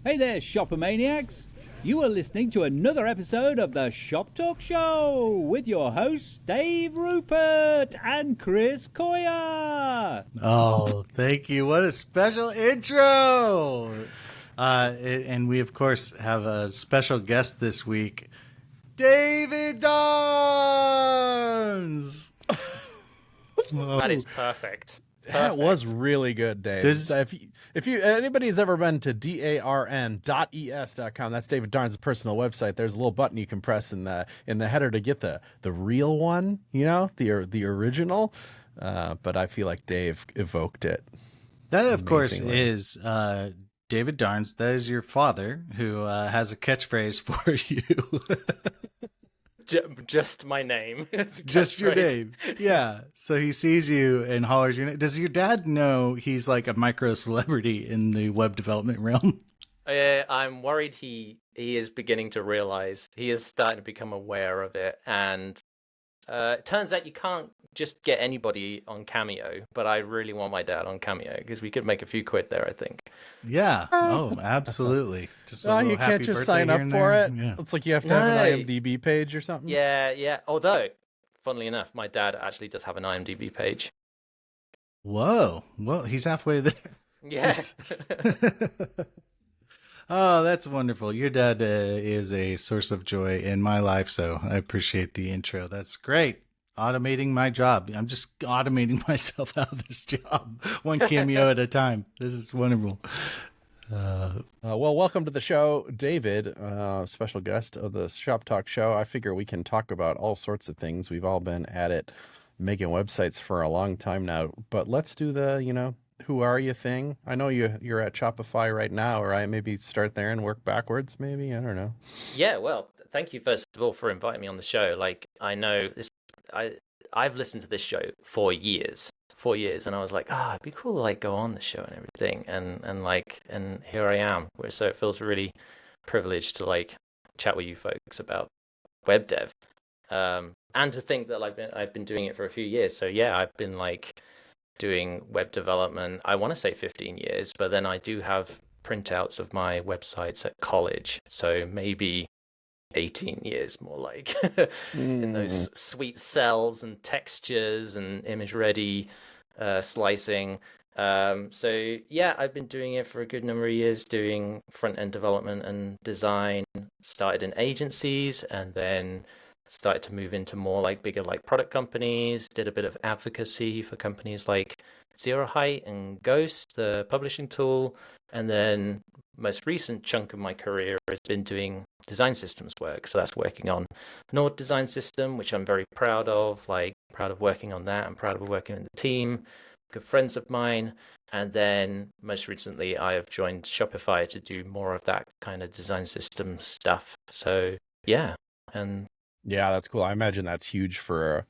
Hey there, Shopomaniacs! You are listening to another episode of the Shop Talk Show with your hosts, Dave Rupert and Chris Coyer. Oh, thank you. What a special intro. And we, of course, have a special guest this week, David Dawes. That is perfect. That was really good, Dave. If anybody's ever been to darn.es.com, that's David Darn's personal website. There's a little button you can press in the header to get the real one, the original. But I feel like Dave evoked it. That, of course, is David Darns. That is your father, who has a catchphrase for you. Just my name. Just your name. Yeah. So he sees you and hollers your name. Does your dad know he's like a micro celebrity in the web development realm? I'm worried he is beginning to realize. He is starting to become aware of it. And it turns out you can't just get anybody on Cameo, but I really want my dad on Cameo because we could make a few quid there, I think. Yeah. Oh, absolutely. Just you can't just sign up for it. Yeah. It's like you have to have an IMDb page or something. Yeah. Although, funnily enough, my dad actually does have an IMDb page. Whoa. Well, he's halfway there. Yes. Oh, that's wonderful. Your dad is a source of joy in my life, so I appreciate the intro. That's great. Automating my job. I'm just automating myself out of this job, one Cameo at a time. This is wonderful. Well, welcome to the show, David, special guest of the Shop Talk Show. I figure we can talk about all sorts of things. We've all been at it making websites for a long time now, but let's do the, who are you thing. I know you're at Shopify right now, right? Maybe start there and work backwards, maybe? I don't know. Yeah, well, thank you first of all for inviting me on the show. Like, I know this, I've listened to this show for years, and I was like, it'd be cool to like go on the show and everything, and here I am. So it feels really privileged to like chat with you folks about web dev, and to think that I've been doing it for a few years. So yeah, I've been like doing web development, I want to say 15 years, but then I do have printouts of my websites at college, so maybe 18 years more like in those sweet cells and textures and image ready slicing. So yeah, I've been doing it for a good number of years, doing front end development and design. Started in agencies and then started to move into more like bigger like product companies, did a bit of advocacy for companies like Zero Height and Ghost, the publishing tool, and then most recent chunk of my career has been doing design systems work. So that's working on Nord design system, which I'm very proud of, proud of working on that. I'm proud of working in the team, good friends of mine. And then most recently, I have joined Shopify to do more of that kind of design system stuff. So yeah. And yeah, that's cool. I imagine that's huge for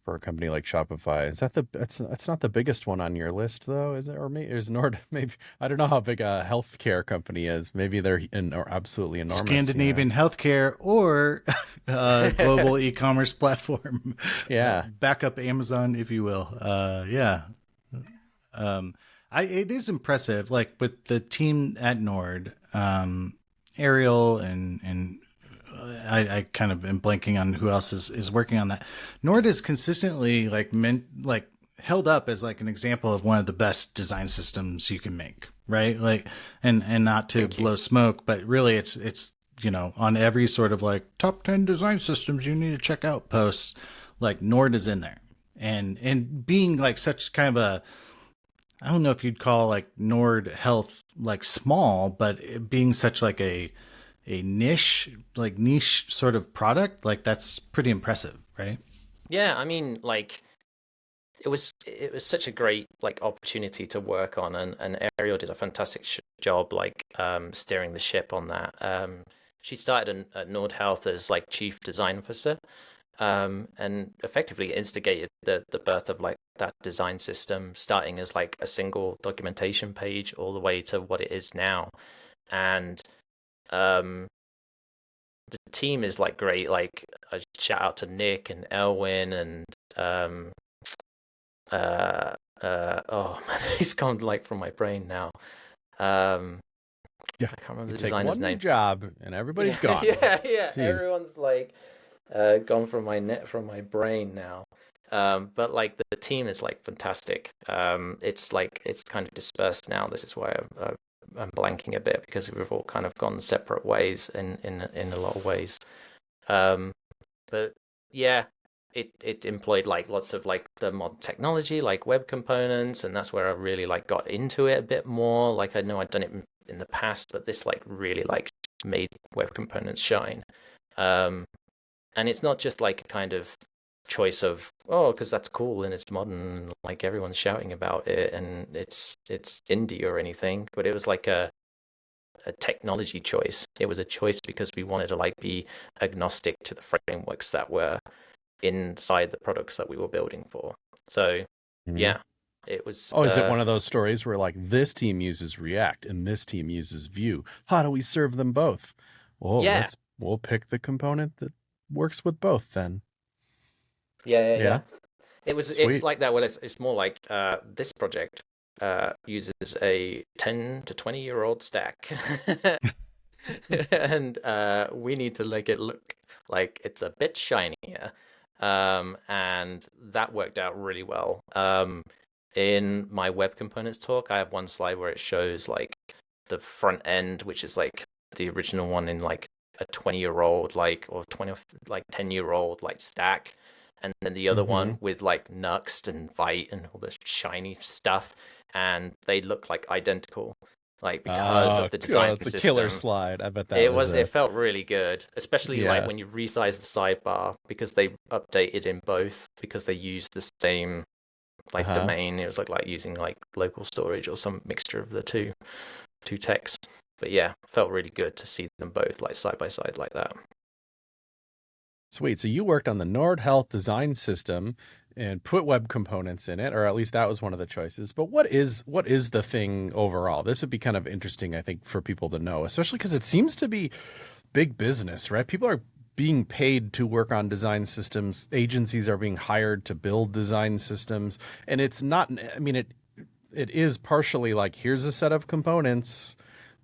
a company like Shopify. Is that that's not the biggest one on your list though, is it? Or maybe is Nord? Maybe I don't know how big a healthcare company is. Maybe they're absolutely enormous. Scandinavian healthcare or global e-commerce platform. Yeah, backup Amazon, if you will. It is impressive. Like with the team at Nord, Ariel and I kind of am blanking on who else is working on that. Nord is consistently held up as like an example of one of the best design systems you can make, right? Like, and not to blow smoke, but really it's on every sort of like top 10 design systems you need to check out posts, like Nord is in there, and being like such kind of a, I don't know if you'd call like Nord Health like small, but it being such like a niche sort of product, like that's pretty impressive, right? Yeah, I mean, like it was such a great like opportunity to work on, and Ariel did a fantastic job like steering the ship on that. She started at Nord Health as like chief design officer, and effectively instigated the birth of like that design system, starting as like a single documentation page all the way to what it is now. And the team is like great. Like I shout out to Nick and Elwin and oh man, he's gone like from my brain now. Yeah, I can't remember you the take designer's one new name. job and everybody's gone. Yeah. Gee. Everyone's like gone from my brain now. But like the team is like fantastic. It's like it's kind of dispersed now. This is why I'm blanking a bit because we've all kind of gone separate ways in a lot of ways. But yeah, it employed like lots of like the modern technology, like web components, and that's where I really like got into it a bit more. Like I know I'd done it in the past, but this like really like made web components shine. And it's not just like a kind of choice of because that's cool and it's modern, like everyone's shouting about it, and it's indie or anything, but it was like a technology choice. It was a choice because we wanted to like be agnostic to the frameworks that were inside the products that we were building for. So yeah, it was. Oh, is it one of those stories where like this team uses React and this team uses Vue? How do we serve them both? Well, Yeah. we'll pick the component that works with both then. Yeah. It's Sweet. like that. Well, it's more like this project uses a 10 to 20-year-old stack. And we need to make it look like it's a bit shinier. And that worked out really well. In my web components talk, I have one slide where it shows like the front end, which is like the original one in like a 20-year-old like or 10-year-old like stack, and then the other one with like Nuxt and Vite and all this shiny stuff, and they look like identical, like because of the design it's system. a killer slide. I bet that It felt really good, especially like when you resize the sidebar, because they updated in both because they used the same like domain. It was like using like local storage or some mixture of the two texts. But yeah, felt really good to see them both like side by side like that. Sweet. So you worked on the Nord Health design system and put web components in it, or at least that was one of the choices. But what is the thing overall? This would be kind of interesting, I think, for people to know, especially because it seems to be big business, right? People are being paid to work on design systems. Agencies are being hired to build design systems. And it's not, I mean, it is partially like, here's a set of components,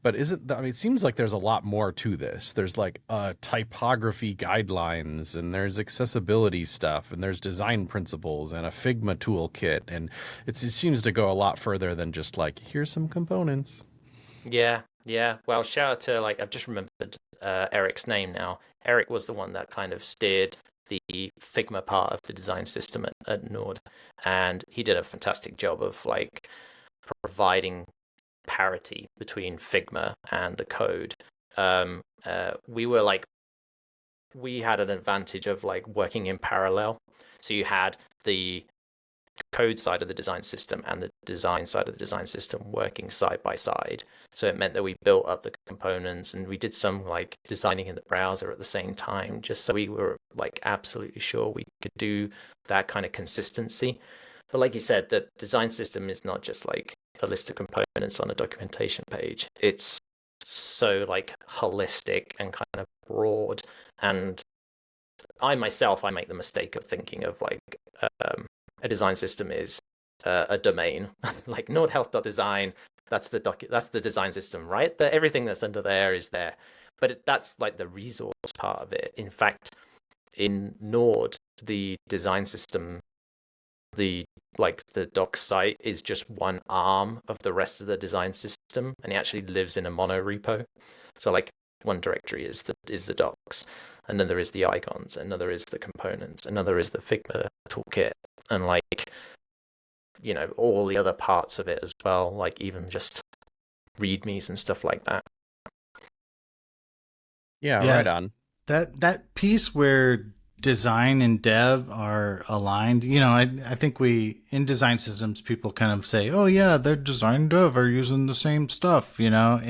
but it seems like there's a lot more to this. There's like typography guidelines, and there's accessibility stuff, and there's design principles and a Figma toolkit. And it seems to go a lot further than just like, here's some components. Yeah. Well, shout out to like, I've just remembered Eric's name now. Eric was the one that kind of steered the Figma part of the design system at Nord, and he did a fantastic job of like providing parity between Figma and the code. We had an advantage of like working in parallel. So you had the code side of the design system and the design side of the design system working side by side. So it meant that we built up the components, and we did some like designing in the browser at the same time, just so we were like absolutely sure we could do that kind of consistency. But like you said, the design system is not just like a list of components on a documentation page. It's so like holistic and kind of broad. And I myself make the mistake of thinking of like a design system is a domain like nordhealth.design. That's the design system, right? Everything that's under there is there, but that's like the resource part of it. In fact, in Nord, the design system, the docs site is just one arm of the rest of the design system, and it actually lives in a mono repo. So like one directory is the docs, another is the icons, another is the components, another is the Figma toolkit, and like, you know, all the other parts of it as well, like even just readmes and stuff like that. Yeah, right on. That piece where design and dev are aligned, you know, I think in design systems, people kind of say, oh yeah, their design and dev are using the same stuff, you know,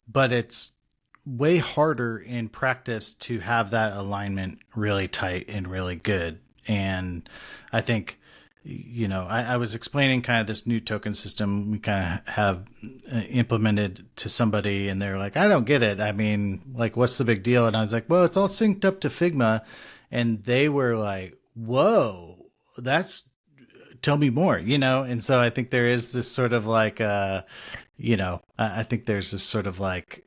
but it's way harder in practice to have that alignment really tight and really good. And I think, you know, I was explaining kind of this new token system we kind of have implemented to somebody, and they're like, I don't get it. I mean, like, what's the big deal? And I was like, well, it's all synced up to Figma. And they were like, whoa, tell me more, you know? And so I think there is this sort of like I think there's this sort of like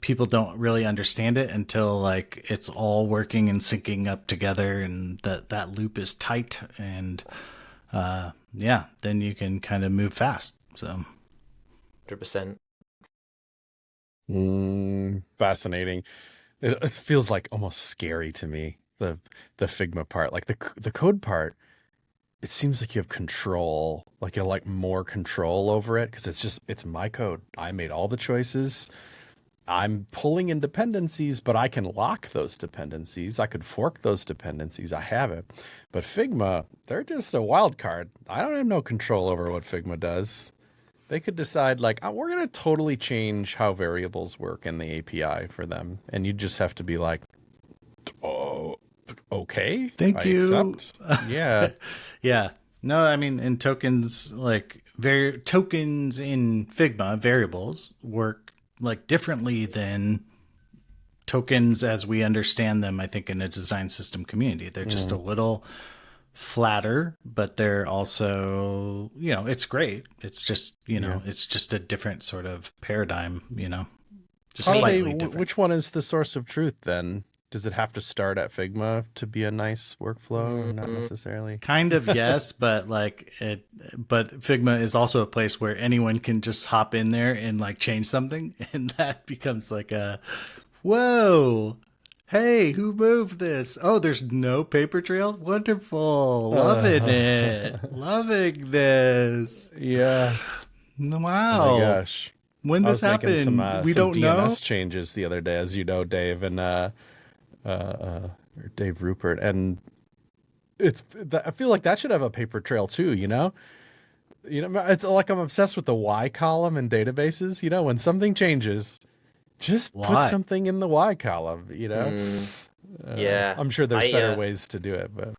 people don't really understand it until like it's all working and syncing up together and that loop is tight and then you can kind of move fast. So 100%. Fascinating. It feels like almost scary to me, the Figma part. Like the code part, it seems like you have control, like you like more control over it because it's my code. I made all the choices. I'm pulling in dependencies, but I can lock those dependencies. I could fork those dependencies. I have it. But Figma, they're just a wild card. I don't have no control over what Figma does. They could decide like, oh, we're going to totally change how variables work in the API for them. And you just have to be like, oh, okay. Thank you. Accept. Yeah. Yeah. No, I mean, in tokens, like tokens in Figma, variables work like differently than tokens as we understand them, I think, in a design system community. They're just a little flatter, but they're also, it's great. It's just, it's just a different sort of paradigm, just slightly different. Which one is the source of truth then? Does it have to start at Figma to be a nice workflow? Not necessarily. Kind of, yes, but but Figma is also a place where anyone can just hop in there and like change something, and that becomes like whoa, hey, who moved this? Oh, there's no paper trail? Wonderful. Loving it. Loving this. Yeah. Wow. Oh my gosh. When this happened, we don't DNS know. Changes the other day, as you know, Dave, and Dave Rupert, and I feel like that should have a paper trail too. It's like I'm obsessed with the Y column in databases. When something changes, just put something in the Y column. Yeah, I'm sure there's better ways to do it, but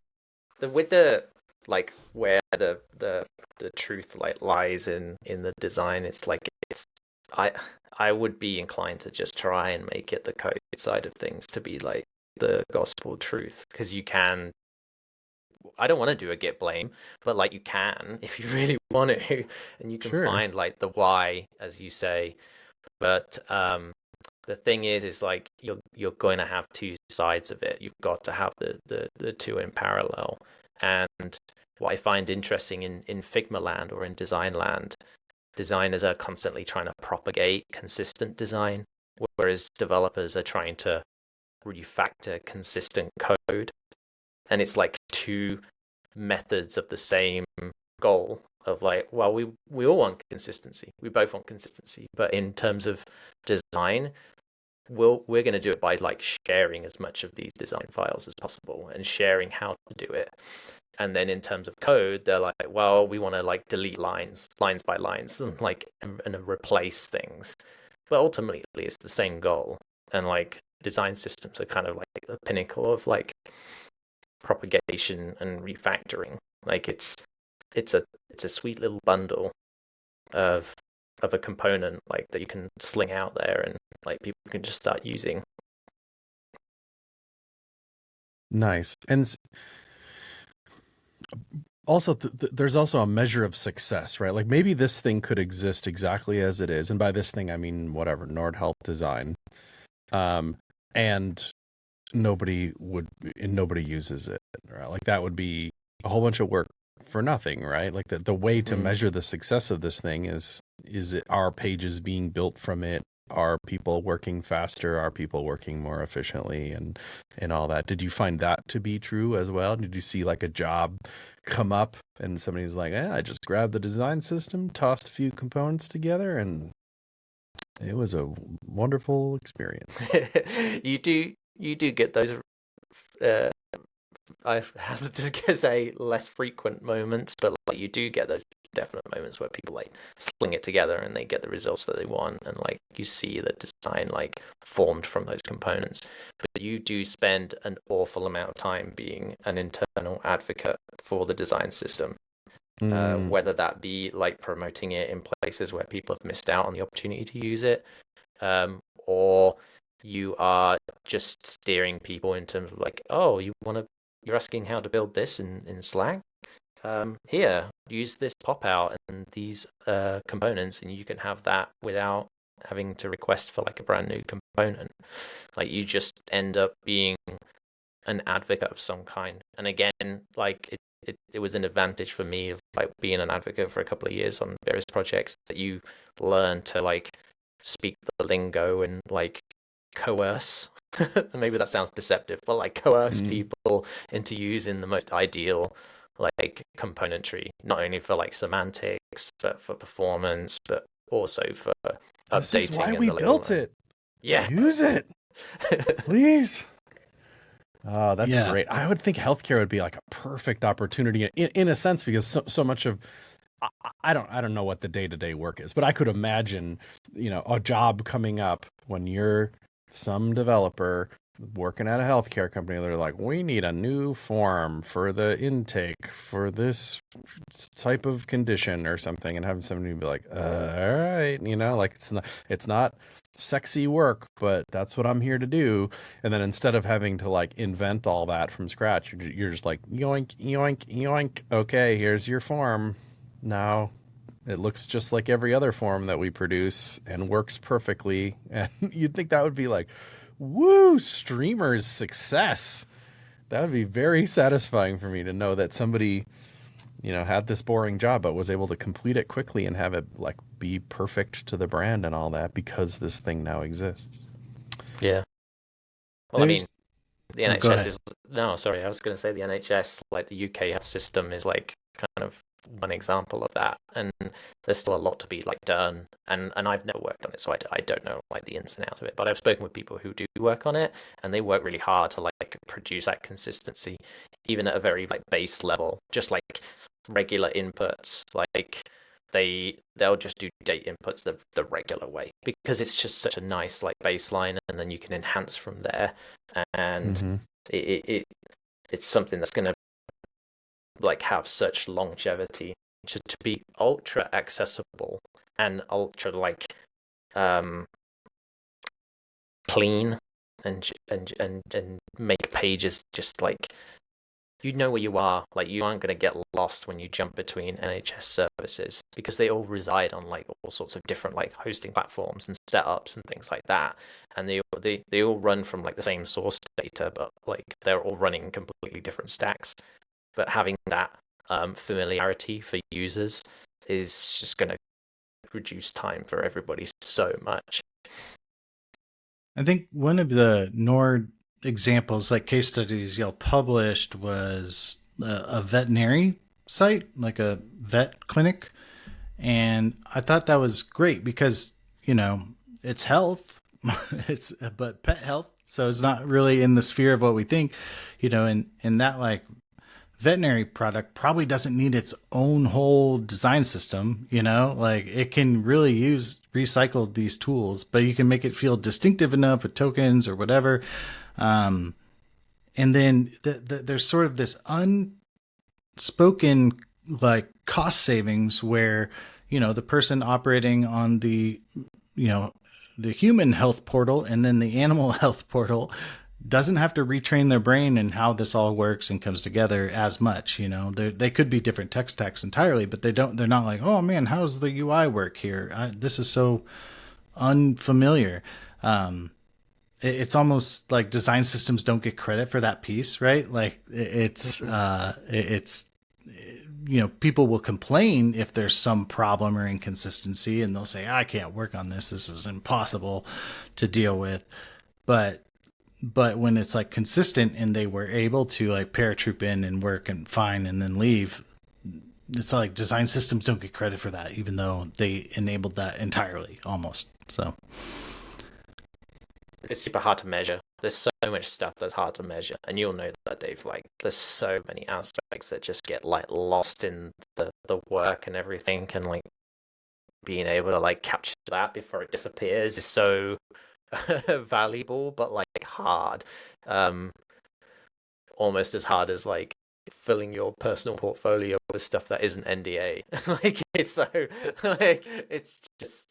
with the like where the truth like lies in the design, I would be inclined to just try and make it the code side of things to be like the gospel truth, because you can. I don't want to do a git blame, but like you can if you really want to, and you can find like the why, as you say. But the thing is like you're going to have two sides of it. You've got to have the two in parallel. And what I find interesting in Figma land or in design land, designers are constantly trying to propagate consistent design, whereas developers are trying to refactor consistent code. And it's like two methods of the same goal of like, well, we all want consistency. We both want consistency. But in terms of design, we're going to do it by like sharing as much of these design files as possible and sharing how to do it. And then in terms of code, they're like, well, we want to like delete lines by lines, and like and replace things. But ultimately, it's the same goal. And like design systems are kind of like the pinnacle of like propagation and refactoring. Like it's a sweet little bundle of a component like that you can sling out there and like people can just start using. Nice. And also there's also a measure of success, right? Like maybe this thing could exist exactly as it is, and by this thing I mean whatever, Nordhelp design, and nobody uses it, right? Like that would be a whole bunch of work for nothing, right? Like the way to measure the success of this thing is it, are pages being built from it? Are people working faster? Are people working more efficiently and all that? Did you find that to be true as well? Did you see like a job come up and somebody's like, I just grabbed the design system, tossed a few components together, and it was a wonderful experience? You do get those I hesitate to say less frequent moments, but like you do get those definite moments where people like sling it together and they get the results that they want, and like you see the design like formed from those components. But you do spend an awful amount of time being an internal advocate for the design system, whether that be like promoting it in places where people have missed out on the opportunity to use it, or you are just steering people in terms of like, oh, you're asking how to build this in Slack? Here, use this pop out and these components, and you can have that without having to request for like a brand new component. Like you just end up being an advocate of some kind. And again, like it was an advantage for me of like being an advocate for a couple of years on various projects, that you learn to like speak the lingo and like coerce. Maybe that sounds deceptive, but like coerce people into using the most ideal like componentry, not only for like semantics, but for performance, but also for updating. This is why we built it. Yeah. Use it, please. Oh, that's great. I would think healthcare would be like a perfect opportunity in a sense, because so much of I don't know what the day-to-day work is, but I could imagine, a job coming up when you're some developer working at a healthcare company. They're like, we need a new form for the intake for this type of condition or something, and having somebody be like, all right, like it's not sexy work, but that's what I'm here to do. And then instead of having to like invent all that from scratch, you're just like, yoink, yoink, yoink. Okay, here's your form. Now it looks just like every other form that we produce and works perfectly. And you'd think that would be like, woo, streamers success. That would be very satisfying for me to know that somebody, had this boring job but was able to complete it quickly and have it like be perfect to the brand and all that because this thing now exists. Yeah. Well, I mean, the NHS is no, sorry, I was going to say the NHS, like the UK health system, is like kind of one example of that, and there's still a lot to be like done, and I've never worked on it, so I don't know like the ins and outs of it, but I've spoken with people who do work on it, and they work really hard to like produce that consistency, even at a very like base level, just like regular inputs. Like they'll just do date inputs the regular way, because it's just such a nice like baseline, and then you can enhance from there, and it's something that's going to like have such longevity, to be ultra accessible and ultra like clean, and make pages just like you know where you are. Like you aren't going to get lost when you jump between NHS services, because they all reside on like all sorts of different like hosting platforms and setups and things like that, and they all run from like the same source data, but like they're all running completely different stacks. But having that familiarity for users is just going to reduce time for everybody so much. I think one of the Nord examples, like case studies y'all published, was a veterinary site, like a vet clinic. And I thought that was great because, it's health, but pet health. So it's not really in the sphere of what we think, and that like veterinary product probably doesn't need its own whole design system, like it can really recycle these tools, but you can make it feel distinctive enough with tokens or whatever. And then there's sort of this unspoken like cost savings where, the person operating on the human health portal and then the animal health portal doesn't have to retrain their brain and how this all works and comes together as much. They could be different tech stacks entirely, but they're not like, oh man, how's the UI work here? This is so unfamiliar. It's almost like design systems don't get credit for that piece, right? Like it's people will complain if there's some problem or inconsistency, and they'll say, I can't work on this. This is impossible to deal with. But when it's like consistent and they were able to like paratroop in and work and fine and then leave, it's like design systems don't get credit for that, even though they enabled that entirely almost. So it's super hard to measure. There's so much stuff that's hard to measure, and you'll know that, Dave. Like there's so many aspects that just get like lost in the work and everything, and like being able to like capture that before it disappears is so valuable, but like hard, almost as hard as like filling your personal portfolio with stuff that isn't NDA. Like it's so like it's just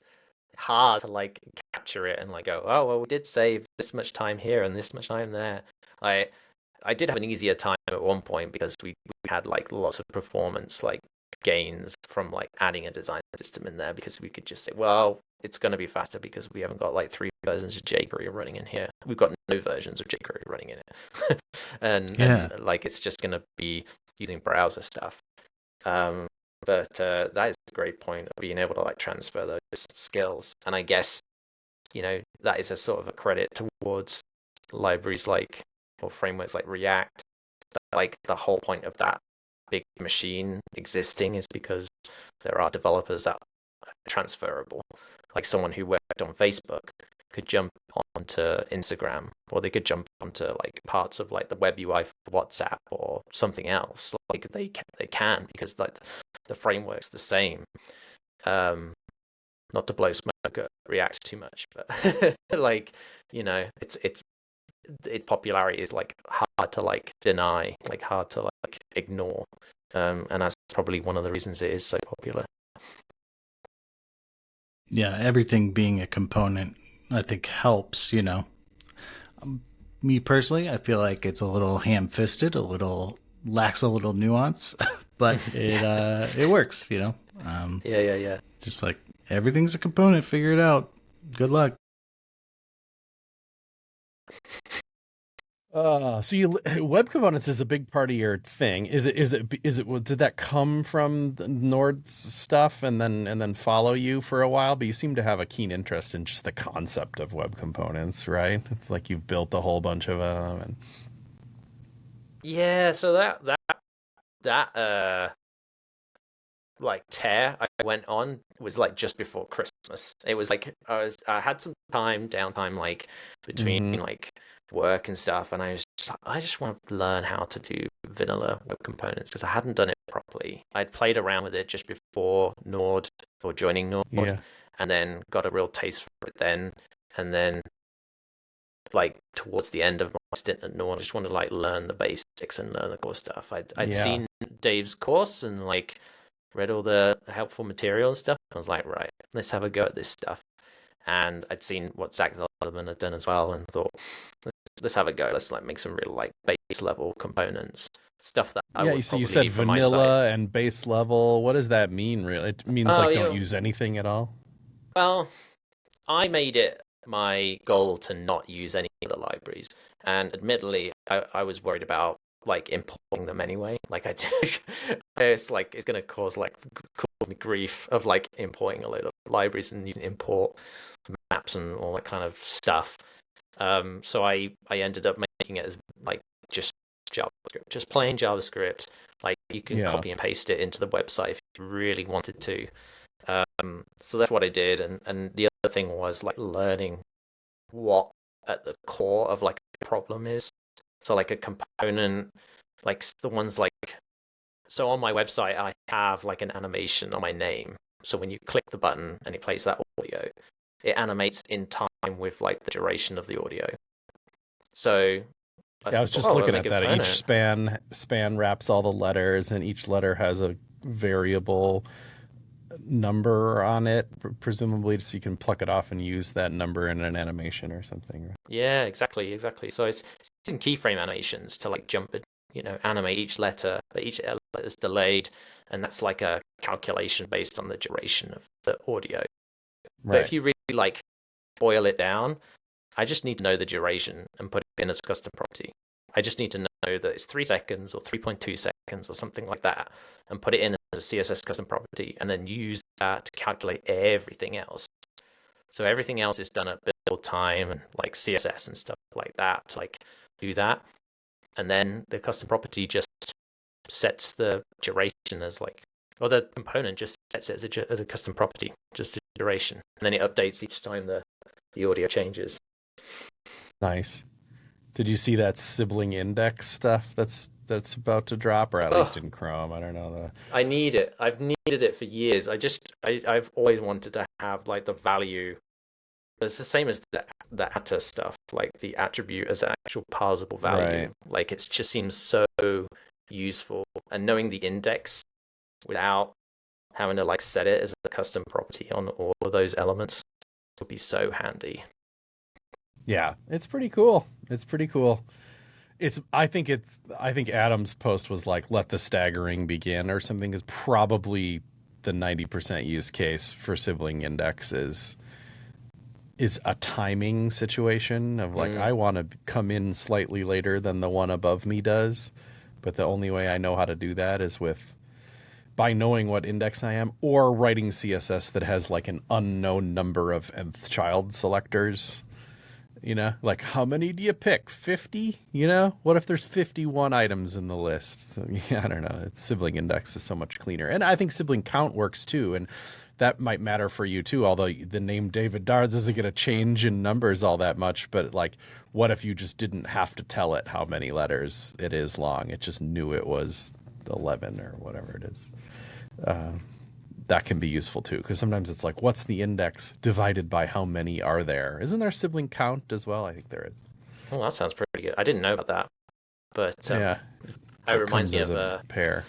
hard to like capture it and like go, oh well, we did save this much time here and this much time there. I did have an easier time at one point because we had like lots of performance like gains from like adding a design system in there, because we could just say, well, it's going to be faster because we haven't got like 3 versions of jQuery running in here. We've got no versions of jQuery running in it. and like it's just going to be using browser stuff. But that is a great point of being able to like transfer those skills. And I guess, that is a sort of a credit towards libraries like, or frameworks like React. Like the whole point of that big machine existing is because there are developers that are transferable. Like someone who worked on Facebook could jump onto Instagram, or they could jump onto like parts of like the web UI for WhatsApp or something else. Like they can because like the framework's the same. Not to blow smoke at React too much, but like its popularity is like hard to like deny, like hard to like ignore, and that's probably one of the reasons it is so popular. Yeah, everything being a component, I think helps. Me personally, I feel like it's a little ham-fisted, lacks a little nuance, but it works. Yeah. Just like everything's a component. Figure it out. Good luck. So web components is a big part of your thing. Is it? Did that come from the Nord stuff and then follow you for a while? But you seem to have a keen interest in just the concept of web components, right? It's like you've built a whole bunch of them. And... Yeah. So that like tear I went on was like just before Christmas. It was like I had some downtime like between like work and stuff, and I just want to learn how to do vanilla web components because I hadn't done it properly. I'd played around with it just before Nord or joining Nord, and then got a real taste for it then, and then like towards the end of my stint at Nord, I just wanted to like learn the basics and learn the core stuff. I'd seen Dave's course and like read all the helpful material and stuff. I was like, right, let's have a go at this stuff. And I'd seen what Zach Zalderman had done as well, and thought, let's have a go. Let's like make some real like base level components, stuff that I would probably you said leave for my vanilla site. and base level. What does that mean? Really, it means don't use anything at all. Well, I made it my goal to not use any of the libraries, and admittedly, I was worried about like importing them anyway. Like it's like it's gonna cause like me grief of like importing a load of libraries and using import maps and all that kind of stuff. So I ended up making it as like just JavaScript, just plain JavaScript. Like you can copy and paste it into the website if you really wanted to. So that's what I did, and the other thing was like learning what at the core of like a problem is. So like a component, like the ones like, so on my website, I have like an animation on my name. So when you click the button and it plays that audio, it animates in time with like the duration of the audio. So I was just looking at that. Each span wraps all the letters, and each letter has a variable number on it, presumably, so you can pluck it off and use that number in an animation or something. Yeah, exactly. So it's using keyframe animations to like jump it, animate each letter, but each letter is delayed, and that's like a calculation based on the duration of the audio. Right. But if you really like boil it down, I just need to know the duration and put it in as a custom property. I just need to know that it's 3 seconds or 3.2 seconds or something like that, and put it in as a CSS custom property, and then use that to calculate everything else. So everything else is done at build time and like CSS and stuff like that to like do that. And then the custom property just sets the duration as like, or the component just sets it as a custom property, just the duration. And then it updates each time the audio changes. Nice. Did you see that sibling index stuff that's about to drop, or at least in Chrome? I don't know. I need it. I've needed it for years. I've always wanted to have like the value. It's the same as the atta stuff, like the attribute as an actual parsable value. Right. Like it just seems so useful, and knowing the index without having to like set it as a custom property on all of those elements would be so handy. Yeah, it's pretty cool. I think Adam's post was like, let the staggering begin or something, is probably the 90% use case for sibling index is a timing situation of like, I want to come in slightly later than the one above me does. But the only way I know how to do that is by knowing what index I am, or writing CSS that has like an unknown number of nth child selectors. You know, like, how many do you pick? 50? You know, what if there's 51 items in the list? So, yeah, I don't know. Sibling index is so much cleaner. And I think sibling count works too. And that might matter for you too, although the name David Dards isn't going to change in numbers all that much. But like, what if you just didn't have to tell it how many letters it is long? It just knew it was 11 or whatever it is. That can be useful too, because sometimes it's like, what's the index divided by how many are there? Isn't there sibling count as well? I think there is. Oh, that sounds pretty good. I didn't know about that, but yeah, it reminds me of a pair.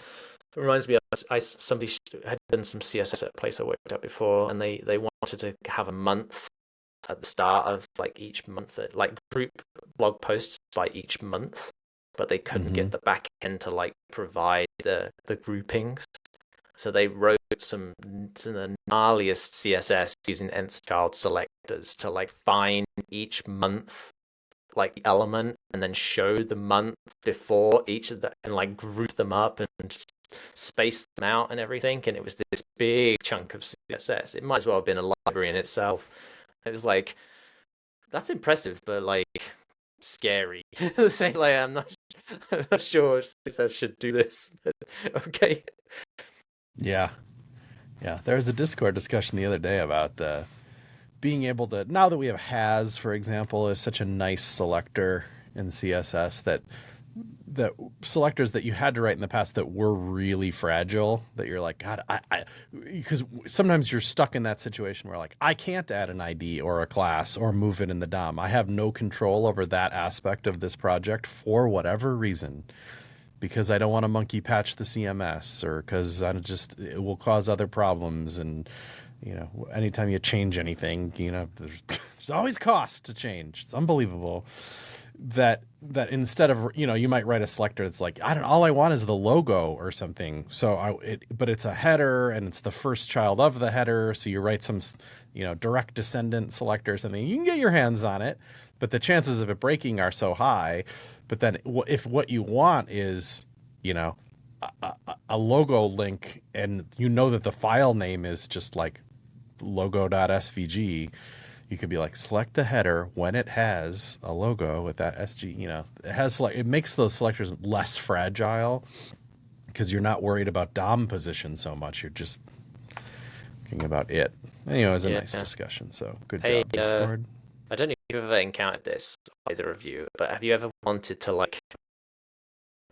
It reminds me of somebody had done some CSS at a place I worked at before, and they wanted to have a month at the start of like each month, like group blog posts by each month, but they couldn't get the back end to like provide the groupings. So they wrote some the gnarliest CSS using nth child selectors to like find each month like element and then show the month before each of them and like group them up and space them out and everything. And it was this big chunk of CSS. It might as well have been a library in itself. It was like, that's impressive, but like scary. Saying like, I'm not sure CSS should do this. But okay. Yeah. There was a Discord discussion the other day about being able to, now that we have has, for example, is such a nice selector in CSS that selectors that you had to write in the past that were really fragile, that you're like, God, because sometimes you're stuck in that situation where like, I can't add an ID or a class or move it in the DOM. I have no control over that aspect of this project for whatever reason. Because I don't want to monkey patch the CMS, or because it will cause other problems. And, you know, anytime you change anything, you know, there's always cost to change. It's unbelievable that instead of, you know, you might write a selector that's like, all I want is the logo or something. But it's a header and it's the first child of the header. So you write some, you know, direct descendant selector or something. You can get your hands on it, but the chances of it breaking are so high. But then if what you want is, you know, a logo link, and you know that the file name is just like logo.svg, you could be like, select the header when it has a logo with that SG, you know, it makes those selectors less fragile because you're not worried about DOM position so much. You're just thinking about it. Anyway, it was a nice discussion. So good job, Discord. I don't know if you've ever encountered this, either of you, but have you ever wanted to like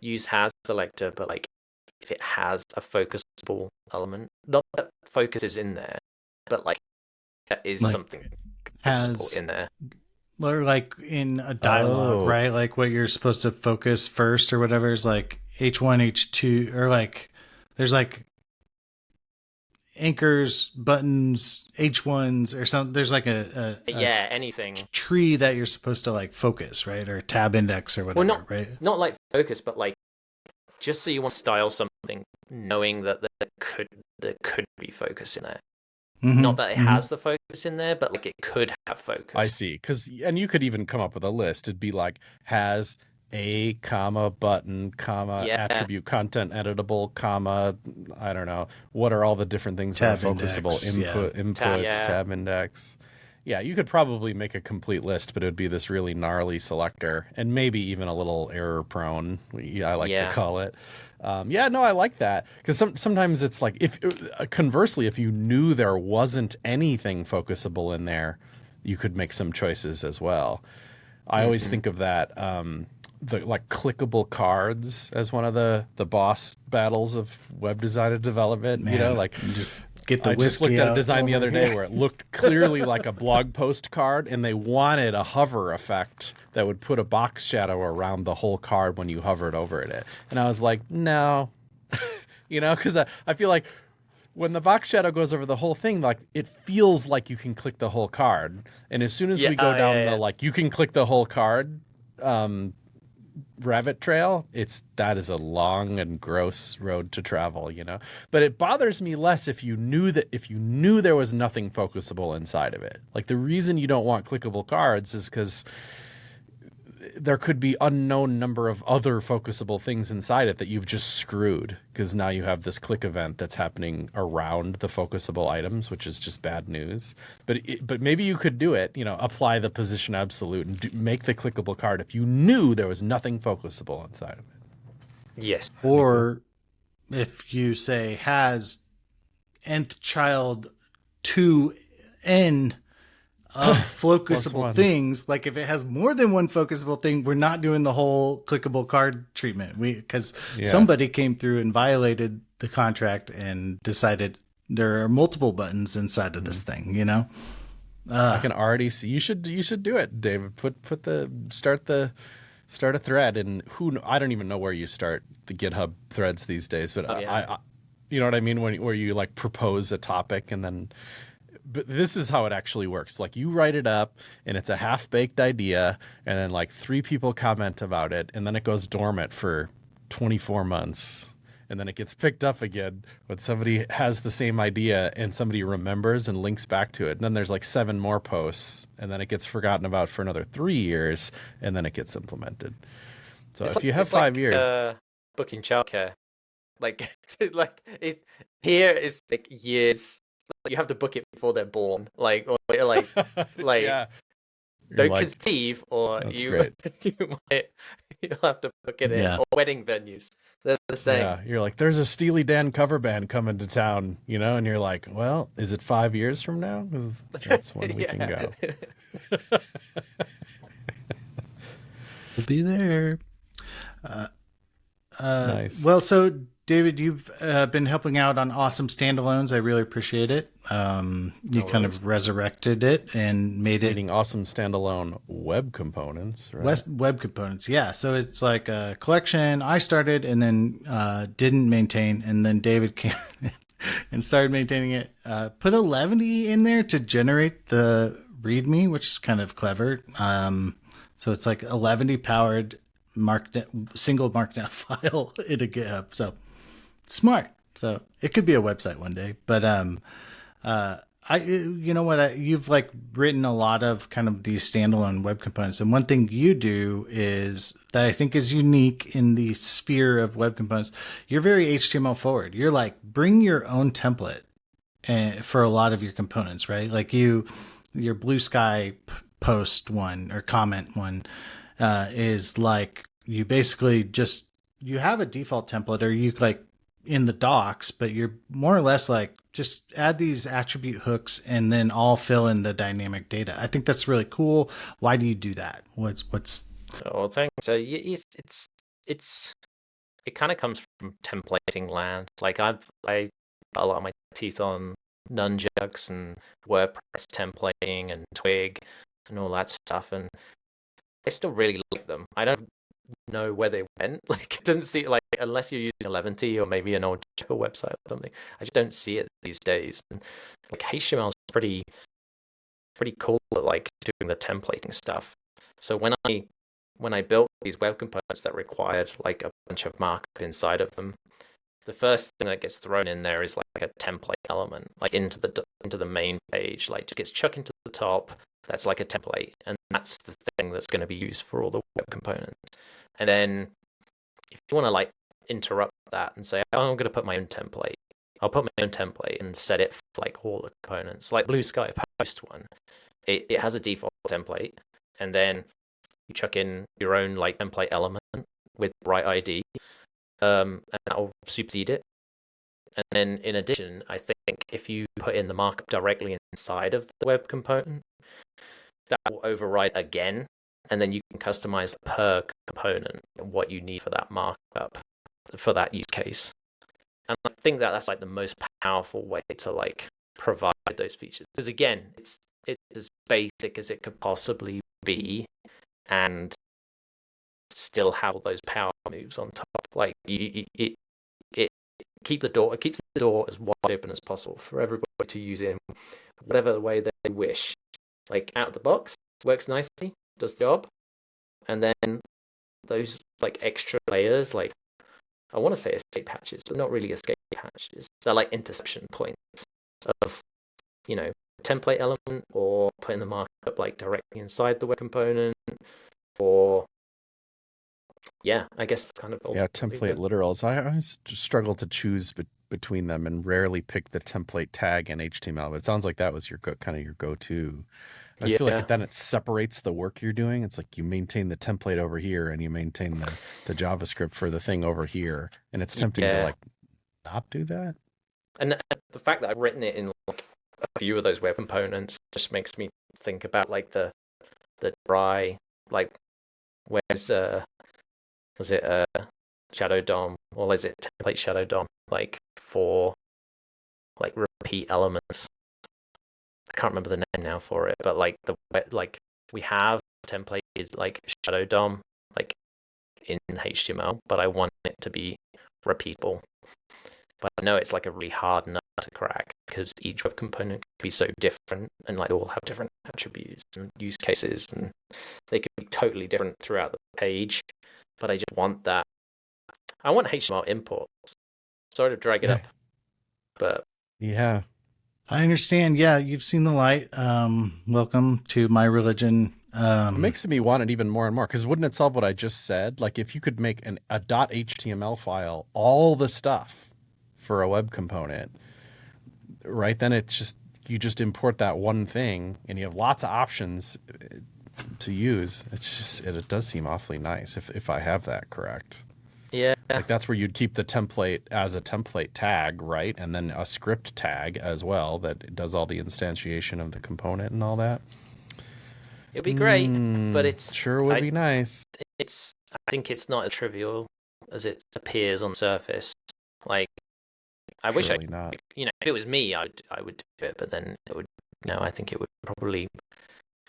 use has selector, but like if it has a focusable element, not that focus is in there, but like that is like something focusable in there, or like in a dialogue, right? Like what you're supposed to focus first or whatever is like H1, H2, or like there's like anchors, buttons, H1s or something. There's like anything tree that you're supposed to like focus, right? Or tab index or whatever, right? Not like focus, but like just so you want to style something, knowing that there could be focus in there. Not that it has the focus in there, but like it could have focus. I see. And you could even come up with a list. It'd be like has a comma button comma attribute content editable comma, I don't know, what are all the different things tab that are focusable inputs, tab index. Yeah, you could probably make a complete list, but it would be this really gnarly selector and maybe even a little error prone, I like to call it. I like that, because sometimes it's like, if conversely, if you knew there wasn't anything focusable in there, you could make some choices as well. I always think of that the like clickable cards as one of the boss battles of web design and development. Man, you know, like just get the I just looked at a design the other day where it looked clearly like a blog post card, and they wanted a hover effect that would put a box shadow around the whole card when you hovered over it. And I was like, no, you know, because I feel like when the box shadow goes over the whole thing, like it feels like you can click the whole card. And as soon as we go down the like you can click the whole card rabbit trail, that is a long and gross road to travel, But it bothers me less if you knew there was nothing focusable inside of it. Like, the reason you don't want clickable cards is because there could be unknown number of other focusable things inside it that you've just screwed, because now you have this click event that's happening around the focusable items, which is just bad news. But maybe you could do it, apply the position absolute and make the clickable card if you knew there was nothing focusable inside of it. Yes. Or if you say has nth child to n of focusable things, like if it has more than one focusable thing, we're not doing the whole clickable card treatment. Because somebody came through and violated the contract and decided there are multiple buttons inside of this thing, I can already see you should do it, David. Start a thread, and I don't even know where you start the GitHub threads these days, but I you know what I mean, where you like propose a topic and then. But this is how it actually works. Like, you write it up and it's a half-baked idea, and then like 3 people comment about it, and then it goes dormant for 24 months. And then it gets picked up again when somebody has the same idea and somebody remembers and links back to it. And then there's like 7 more posts, and then it gets forgotten about for another 3 years, and then it gets implemented. So if you have 5 years, booking childcare, like here is like years. You have to book it before they're born, or yeah. Don't conceive, or you'll have to book it in, or wedding venues. They're the same. Yeah, you're like, there's a Steely Dan cover band coming to town, and you're like, well, is it 5 years from now? That's when we can go. We'll be there. Nice. Well, so David, you've been helping out on Awesome Standalones. I really appreciate it. You kind of resurrected it and made it Awesome Standalone web components, right? Web components, yeah. So it's like a collection I started and then didn't maintain, and then David came and started maintaining it. Put a Levity in there to generate the README, which is kind of clever. So it's like a Levity powered single markdown file in a GitHub. So smart. So it could be a website one day, but you've like written a lot of kind of these standalone web components, and one thing you do is that I think is unique in the sphere of web components. You're very HTML forward. You're like, bring your own template for a lot of your components, right? Like your Blue Sky post one or comment one is like, you basically you have a default template, or you like in the docs, but you're more or less like, just add these attribute hooks and then I'll fill in the dynamic data. I think that's really cool. Why do you do that? What's Oh, thanks. So it kind of comes from templating land. Like I got a lot of my teeth on Nunjucks and WordPress templating and Twig and all that stuff, and I still really like them. I don't know where they went. Like, it doesn't see, like, unless you're using Eleventy or maybe an old Jekyll website or something, I just don't see it these days. And like, HTML is pretty cool at like doing the templating stuff. So when I built these web components that required like a bunch of markup inside of them, the first thing that gets thrown in there is like a template element, like into the main page, like just gets chucked into the top. That's like a template, and that's the thing that's going to be used for all the web components. And then if you want to like interrupt that and say, oh, I'm going to put my own template, I'll put my own template and set it for like all the components. Like Blue Sky Post one, it has a default template, and then you chuck in your own like template element with the right ID, and that'll supersede it. And then in addition, I think if you put in the markup directly inside of the web component, that will override again, and then you can customize per component what you need for that markup for that use case. And I think that's like the most powerful way to like provide those features, because again, it's as basic as it could possibly be, and still have all those power moves on top. Like it keeps the door as wide open as possible for everybody to use in whatever way they wish. Like out of the box, works nicely, does the job, and then those like extra layers, like I want to say escape hatches, but not really escape hatches. They're like interception points of, template element, or putting the markup like directly inside the web component, or I guess it's kind of template literals. I always struggle to choose between them and rarely pick the template tag in HTML, but it sounds like that was your go-to. I feel like then it separates the work you're doing. It's like you maintain the template over here and you maintain the JavaScript for the thing over here. And it's tempting to like not do that. And the fact that I've written it in like a few of those web components just makes me think about like the dry, like where's was it shadow DOM, or is it template shadow DOM, like for like repeat elements? I can't remember the name now for it, but like we have templated like shadow DOM like in HTML, but I want it to be repeatable. But I know it's like a really hard nut to crack because each web component can be so different, and like they all have different attributes and use cases, and they could be totally different throughout the page. But I just want that. I want HTML imports. Sorry to drag it up, but yeah. I understand. Yeah, you've seen the light. Welcome to my religion. It makes me want it even more and more, because wouldn't it solve what I just said? Like if you could make a .html file, all the stuff for a web component, right? Then you just import that one thing and you have lots of options to use. It does seem awfully nice if I have that correct. Yeah. Like that's where you'd keep the template as a template tag, right? And then a script tag as well that does all the instantiation of the component and all that. It'd be great, but it's sure would be nice. I think it's not as trivial as it appears on the surface. Like, I wish not. If it was me, I would do it, but then it would. I think it would probably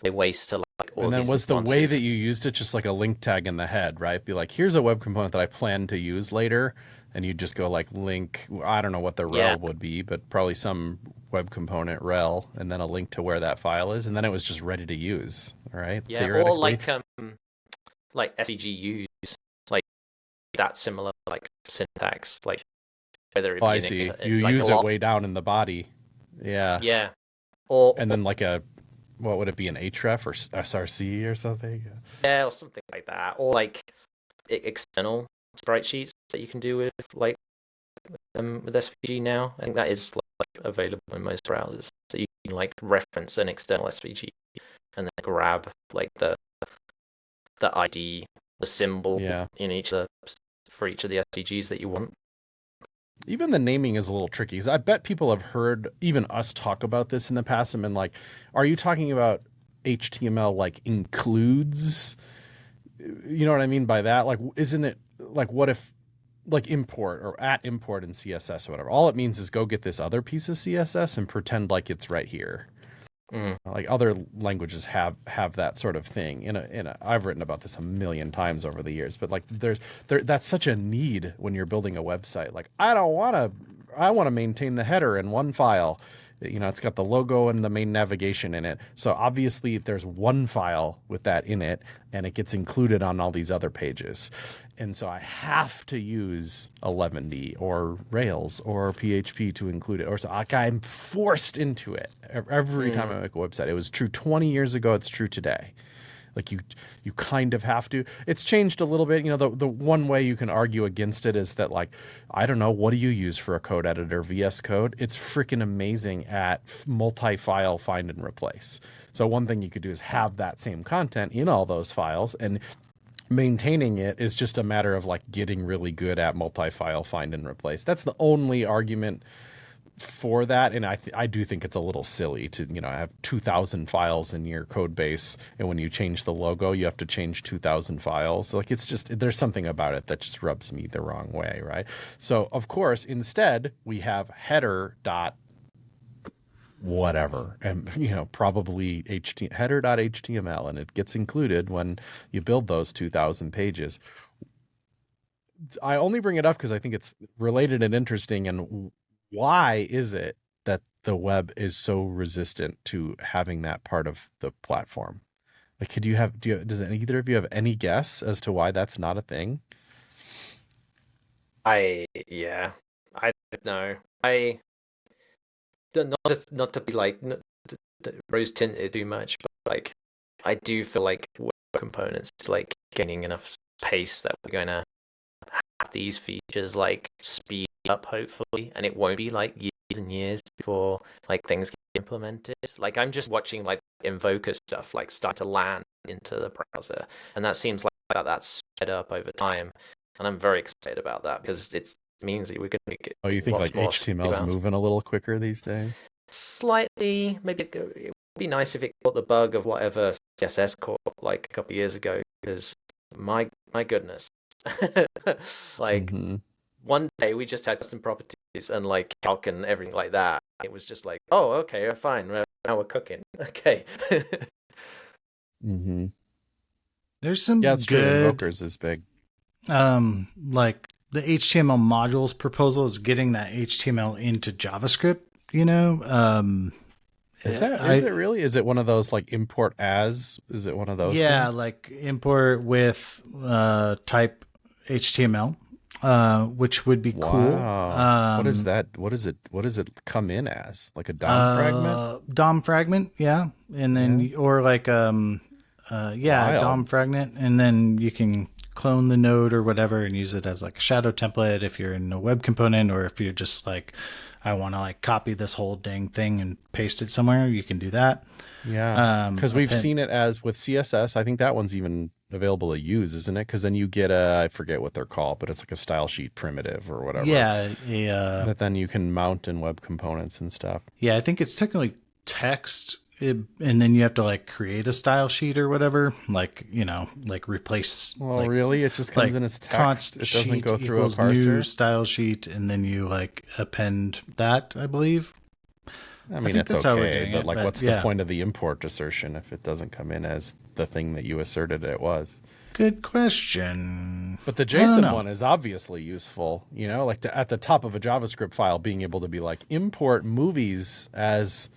be a waste to like all. And then these was the nuances. way that you used it just like a link tag in the head, right? Be like, here's a web component that I plan to use later, and you just go like link. I don't know what the rel would be, but probably some web component rel, and then a link to where that file is, and then it was just ready to use, right? Yeah, or like SVG use, like that similar like syntax, like whether it I see. You like use it way down in the body. Yeah. Yeah. And then like what would it be, an href or src or something? Yeah, or something like that, or like external sprite sheets that you can do with like with SVG now. I think that is like available in most browsers, so you can like reference an external SVG and then grab like the ID, the symbol in for each of the SVGs that you want. Even the naming is a little tricky, because I bet people have heard even us talk about this in the past and been like, are you talking about HTML like includes? You know what I mean by that? Like, isn't it like, what if like import or at import in CSS or whatever? All it means is go get this other piece of CSS and pretend like it's right here. Like other languages have that sort of thing. I've written about this a million times over the years, but like that's such a need when you're building a website. Like I want to maintain the header in one file. It's got the logo and the main navigation in it. So obviously there's one file with that in it, and it gets included on all these other pages. And so I have to use 11D or Rails or PHP to include it. Or so I'm forced into it every time I make a website. It was true 20 years ago. It's true today. Like you kind of have to. It's changed a little bit. The one way you can argue against it is that, like, I don't know, what do you use for a code editor? VS Code. It's freaking amazing at multi-file find and replace. So one thing you could do is have that same content in all those files, and maintaining it is just a matter of like getting really good at multi-file find and replace. That's the only argument for that, and I do think it's a little silly to have 2,000 files in your code base, and when you change the logo you have to change 2,000 files. Like, it's just, there's something about it that just rubs me the wrong way, right? So of course instead we have header dot whatever, and probably header.html, and it gets included when you build those 2,000 pages. I only bring it up because I think it's related and interesting. And why is it that the web is so resistant to having that part of the platform? Like, does either of you have any guess as to why that's not a thing? I don't know. I don't not to be like rose tinted too much, but like I do feel like web components is like gaining enough pace that we're going to have these features like speed up hopefully, and it won't be like years and years before like things get implemented. Like I'm just watching like Invoker stuff like start to land into the browser, and that seems like that's sped up over time, and I'm very excited about that because it means that we could make it. Oh, you think like HTML is moving a little quicker these days? Slightly, maybe it would be nice if it caught the bug of whatever CSS caught like a couple of years ago, because my goodness, like one day we just had custom properties and like calc and everything like that. It was just like, oh, okay, fine, now we're cooking. Okay. There's some it's true. good Invokers is big. Like the HTML modules proposal is getting that HTML into JavaScript, you know. Is it really? Is it one of those like import as? Is it one of those? Yeah, things? like import with type HTML, which would be cool. What is that? What does it come in as? Like a DOM fragment? DOM fragment, yeah. And then or like DOM fragment, and then you can clone the node or whatever and use it as like a shadow template if you're in a web component, or if you're just like, I want to like copy this whole dang thing and paste it somewhere, you can do that. Yeah, because we've seen it as with CSS. I think that one's even available to use, isn't it? Because then you get I forget what they're called, but it's like a style sheet primitive or whatever. Yeah, that then you can mount in web components and stuff. Yeah, I think it's technically text, and then you have to like create a style sheet or whatever, like, you know, like replace. Well, like, really, it just comes in as text. It doesn't go through a parser. New style sheet, and then you like append that, I believe. I mean, it's okay, but like, what's the point of the import assertion if it doesn't come in as the thing that you asserted it was? Good question. But the JSON one is obviously useful, you know, like at the top of a JavaScript file, being able to be like import movies as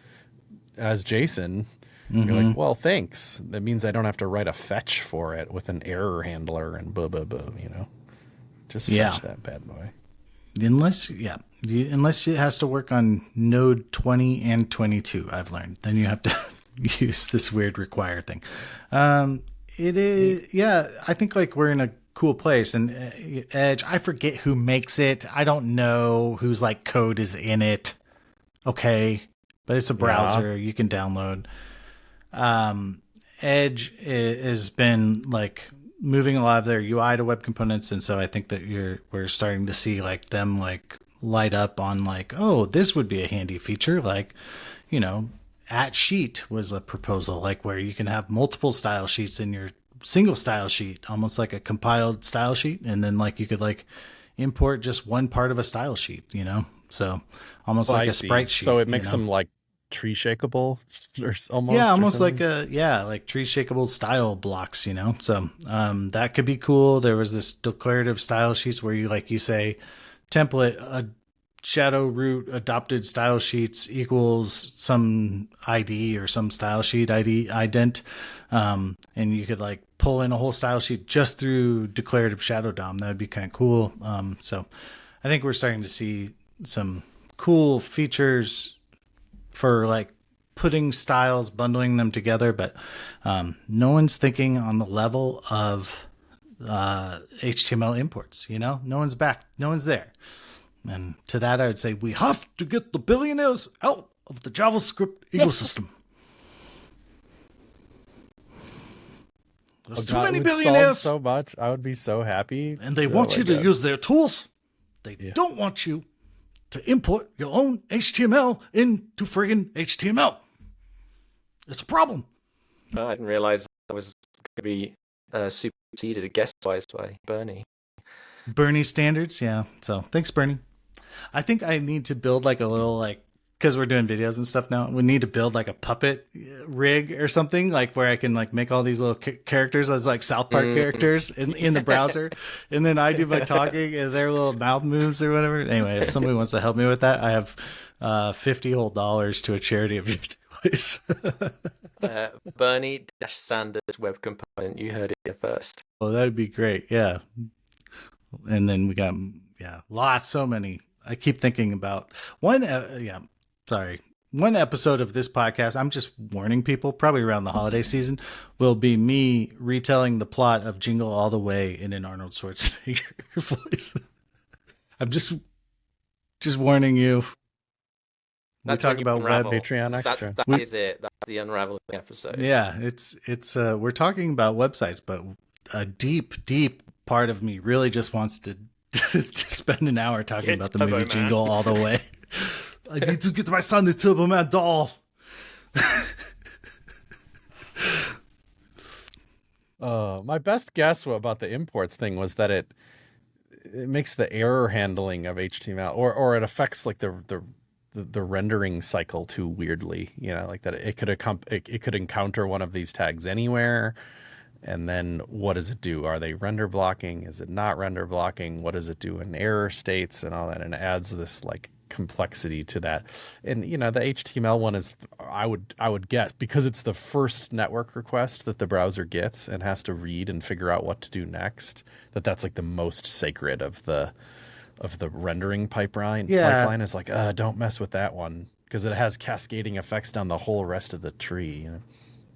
JSON. You're like, well, thanks. That means I don't have to write a fetch for it with an error handler and blah, blah, blah, you know, just fetch that bad boy. Unless it has to work on node 20 and 22, I've learned. Then you have to use this weird require thing. It is, I think like we're in a cool place. And Edge, I forget who makes it. I don't know whose like code is in it. Okay. But it's a browser you can download. Edge has been like moving a lot of their UI to web components, and so I think that we're starting to see like them like light up on like, oh, this would be a handy feature. Like, you know, @sheet was a proposal like where you can have multiple style sheets in your single style sheet, almost like a compiled style sheet, and then like you could like import just one part of a style sheet, you know, so almost like a sprite sheet. So it makes them like tree shakeable or almost. Yeah, almost like like tree shakeable style blocks, you know. So that could be cool. There was this declarative style sheets where you say template shadow root adopted style sheets equals some ID or some style sheet ID ident, and you could like pull in a whole style sheet just through declarative shadow DOM. That would be kind of cool. So I think we're starting to see some cool features for like putting styles, bundling them together, but no one's thinking on the level of HTML imports, you know? No one's there. And to that, I would say we have to get the billionaires out of the JavaScript ecosystem. There's too many billionaires. So much. I would be so happy. And they want you to use their tools. They don't want you to import your own HTML into friggin' HTML. It's a problem. I didn't realize I was going to be superseded guest-wise by Bernie. Bernie standards, yeah. So thanks, Bernie. I think I need to build like a little like, because we're doing videos and stuff now, we need to build like a puppet rig or something like where I can like make all these little characters as like South Park characters in the browser, and then I do my talking and their little mouth moves or whatever. Anyway, if somebody wants to help me with that, I have $50 whole to a charity of your voice. Bernie Sanders web component. You heard it here first. Oh, that would be great. Yeah. And then we got, so many. I keep thinking about one. One episode of this podcast, I'm just warning people, probably around the holiday season, will be me retelling the plot of Jingle All the Way in an Arnold Schwarzenegger voice. I'm just warning you. That's we talk about unravel. web Patreon extra. That is it. That's the unraveling episode. Yeah, it's we're talking about websites, but a deep part of me really just wants to spend an hour talking about the movie Jingle All the Way. I need to get my son the Turbo Man doll. My best guess about the imports thing was that it makes the error handling of HTML, or it affects like the rendering cycle too weirdly. Like that it could encounter one of these tags anywhere. And then what does it do? Are they render blocking? Is it not render blocking? What does it do in error states and all that? And it adds this like complexity to that. And the HTML one is, I would guess, because it's the first network request that the browser gets and has to read and figure out what to do next, that's like the most sacred of the rendering pipeline. Pipeline is like, don't mess with that one, because it has cascading effects down the whole rest of the tree.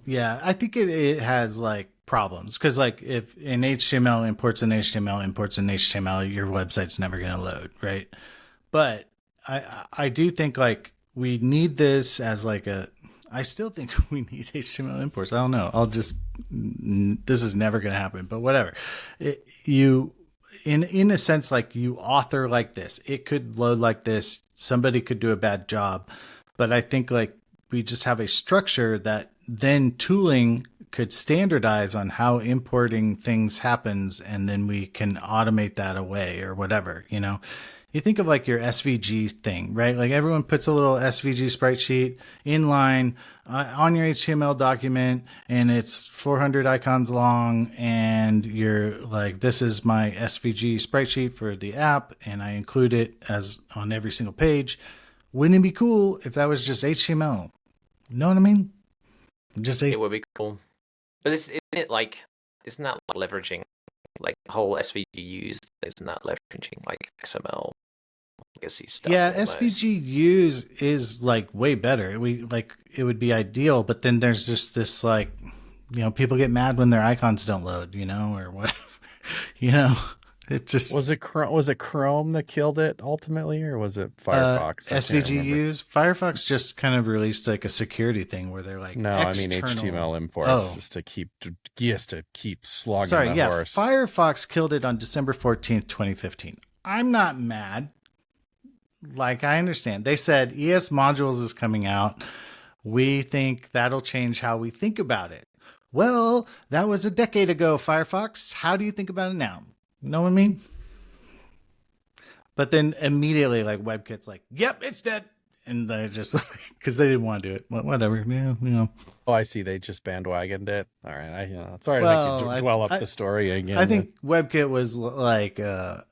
Yeah, I think it has like problems, because like if an HTML imports an HTML, your website's never going to load, right? But I do think like we need this as like I still think we need HTML imports. I don't know. This is never going to happen, but whatever. In a sense, like you author like this, it could load like this. Somebody could do a bad job, but I think like we just have a structure that then tooling could standardize on how importing things happens, and then we can automate that away or whatever. You think of like your SVG thing, right? Like everyone puts a little SVG sprite sheet inline on your HTML document, and it's 400 icons long, and you're like, this is my SVG sprite sheet for the app, and I include it as on every single page. Wouldn't it be cool if that was just HTML? You know what I mean? It would be cool. But isn't that like leveraging like the whole SVG used? Isn't that leveraging like XML legacy stuff? Yeah, almost? SVG use is like way better. It would be ideal, but then there's just this like, people get mad when their icons don't load, or whatever. It just was it Chrome that killed it ultimately, or was it Firefox? SVG use Firefox just kind of released like a security thing where they're like, no, external... I mean HTML imports just to keep slogging. Sorry, the horse. Firefox killed it on December 14th, 2015. I'm not mad. Like, I understand. They said ES modules is coming out. We think that'll change how we think about it. Well, that was a decade ago, Firefox. How do you think about it now? You know what I mean? But then immediately, like, WebKit's like, yep, it's dead. And they're just like, because they didn't want to do it. Whatever. Yeah. Oh, I see. They just bandwagoned it. All right. Sorry to dwell up the story again. I think WebKit was like, the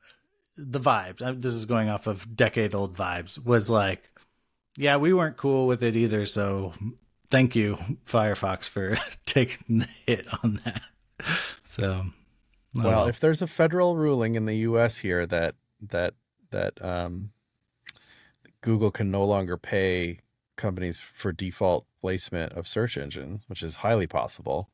vibes. This is going off of decade-old vibes. Was like, yeah, we weren't cool with it either. So thank you, Firefox, for taking the hit on that. So. Well, if there's a federal ruling in the U.S. here that Google can no longer pay companies for default placement of search engines, which is highly possible,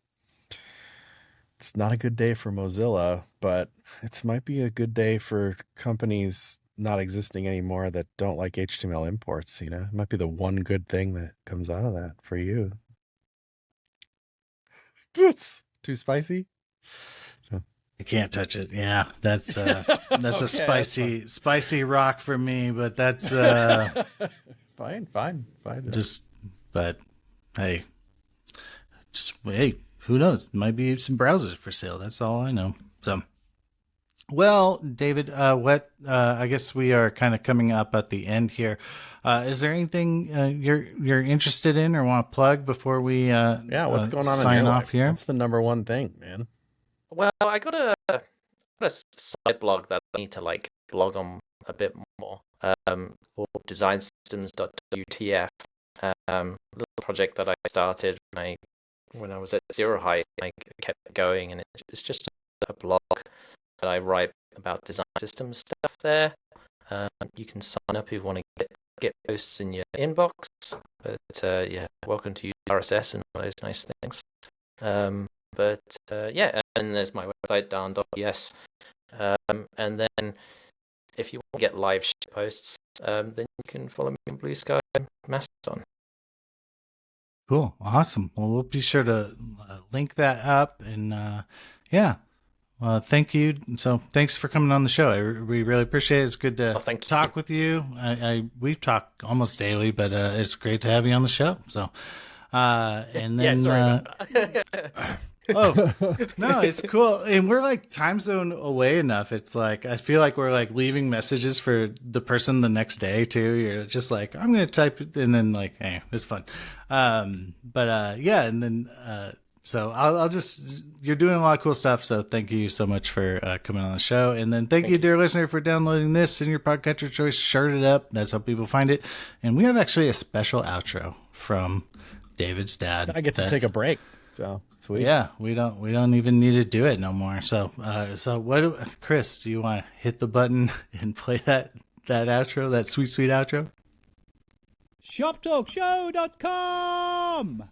it's not a good day for Mozilla, but it might be a good day for companies not existing anymore that don't like HTML imports. It might be the one good thing that comes out of that for you. It's too spicy. I can't touch it. Yeah, that's okay, a spicy rock for me. But that's fine. But hey, who knows? Might be some browsers for sale. That's all I know. So, well, David, I guess we are kind of coming up at the end here. Is there anything you're interested in or want to plug before we what's going on sign in your off life? here? What's the number one thing, man? Well, I got a side blog that I need to like blog on a bit more. Called designsystems.wtf, little project that I started when I was at Zero Height. I kept going, and it's just a blog that I write about design systems stuff there. You can sign up if you want to get posts in your inbox. But yeah, welcome to use RSS and all those nice things. Yeah, and there's my website, darn.yes. And then if you want to get live posts, then you can follow me on Blue Sky and Mastodon. Cool. Awesome. Well, we'll be sure to link that up. And yeah, thank you. So thanks for coming on the show. We really appreciate it. It's good to talk with you. We talk almost daily, but it's great to have you on the show. So, and then, yeah, sorry about that. Oh, no, it's cool. And we're like time zone away enough. It's like, I feel like we're like leaving messages for the person the next day too. You're just like, I'm going to type it. And then like, hey, it's fun. Yeah. And then, so I'll just, you're doing a lot of cool stuff. So thank you so much for coming on the show. And then thank you, dear listener, for downloading this in your podcatcher choice. Shirt it up. That's how people find it. And we have actually a special outro from David's dad. I get to take a break. So sweet. Yeah, we don't even need to do it no more. So Chris, do you want to hit the button and play that outro, that sweet outro? ShopTalkShow.com